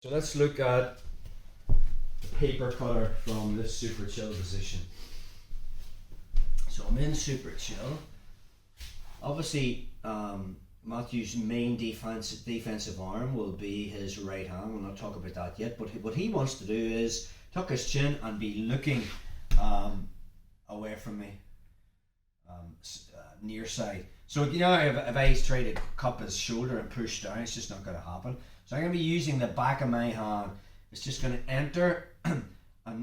So let's look at the paper cutter from this super chill position. So I'm in super chill. Obviously, Matthew's main defensive arm will be his right hand. We'll not talk about that yet, but what he wants to do is tuck his chin and be looking away from me, near side. So if I try to cup his shoulder and push down, it's just not going to happen. So I'm going to be using the back of my hand. It's just going to enter, and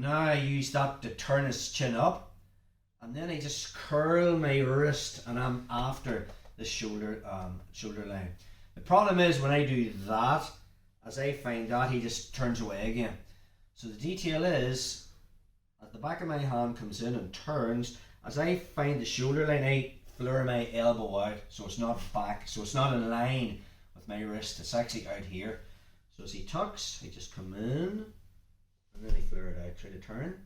now I use that to turn his chin up, and then I just curl my wrist, and I'm after the shoulder line. The problem is when I do that, as I find that, he just turns away again. So the detail is, as the back of my hand comes in and turns, as I find the shoulder line, I flare my elbow out, so it's not back, so it's not in line with my wrist, it's actually out here. So as he tucks, I just come in, and then I flare it out, try to turn.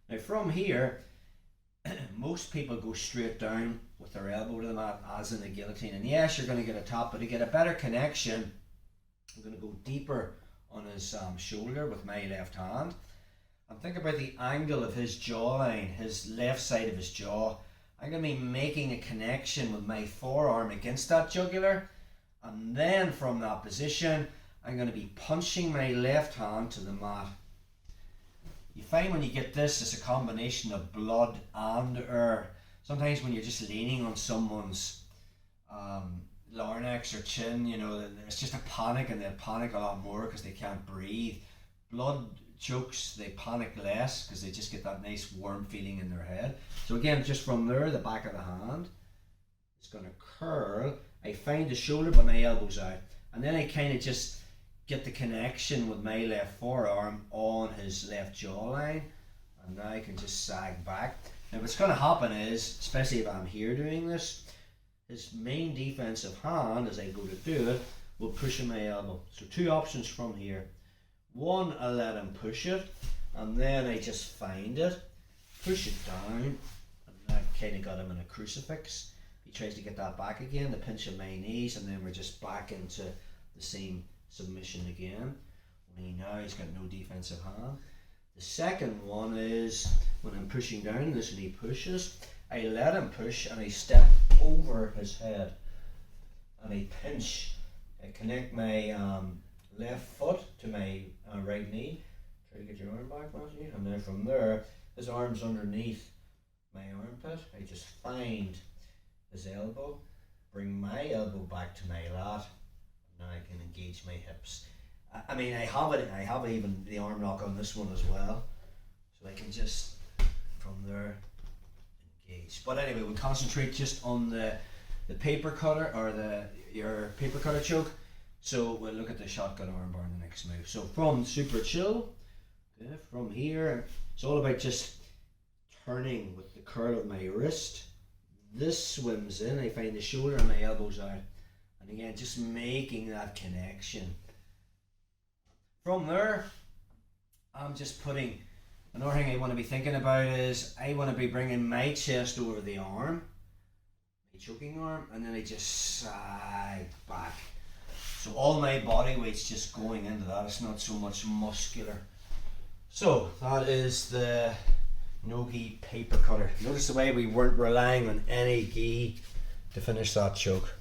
Now from here, most people go straight down with their elbow to the mat, as in a guillotine, and yes, you're going to get a tap, but to get a better connection, I'm going to go deeper on his shoulder with my left hand, and think about the angle of his jawline, his left side of his jaw. I'm going to be making a connection with my forearm against that jugular, and then from that position I'm going to be punching my left hand to the mat. You find when you get this, it's a combination of blood and air. Sometimes when you're just leaning on someone's larynx or chin, it's just a panic, and they'll panic a lot more because they can't breathe. Blood chokes, they panic less because they just get that nice warm feeling in their head. So again, just from there, the back of the hand is going to curl. I find the shoulder but my elbow's out, and then I kind of just get the connection with my left forearm on his left jawline, and now I can just sag back. Now what's going to happen is, especially if I'm here doing this, his main defensive hand, as I go to do it, will push in my elbow. So two options from here. One, I let him push it, and then I just find it, push it down, and I kind of got him in a crucifix. He tries to get that back again, the pinch of my knees, and then we're just back into the same submission again. Now he's got no defensive hand. The second one is when I'm pushing down, listen, he pushes, I let him push, and I step over his head, and I pinch. I connect my left foot to my right knee. Try to get your arm back, Matthew. And then from there, his arm's underneath my armpit. I just find his elbow, bring my elbow back to my lat. Now I can engage my hips. I have even the arm lock on this one as well, so I can just from there engage. But anyway, we'll concentrate just on the paper cutter, or your paper cutter choke. So we'll look at the shotgun armbar in the next move. So from super chill, from here, it's all about just turning with the curl of my wrist. This swims in, I find the shoulder and my elbows out. And again, just making that connection. From there, I'm just putting, another thing I want to be thinking about is, I want to be bringing my chest over the arm, my choking arm, and then I just sag back. So all my body weight's just going into that, it's not so much muscular. So that is the no-gi paper cutter. Notice the way we weren't relying on any gi to finish that choke.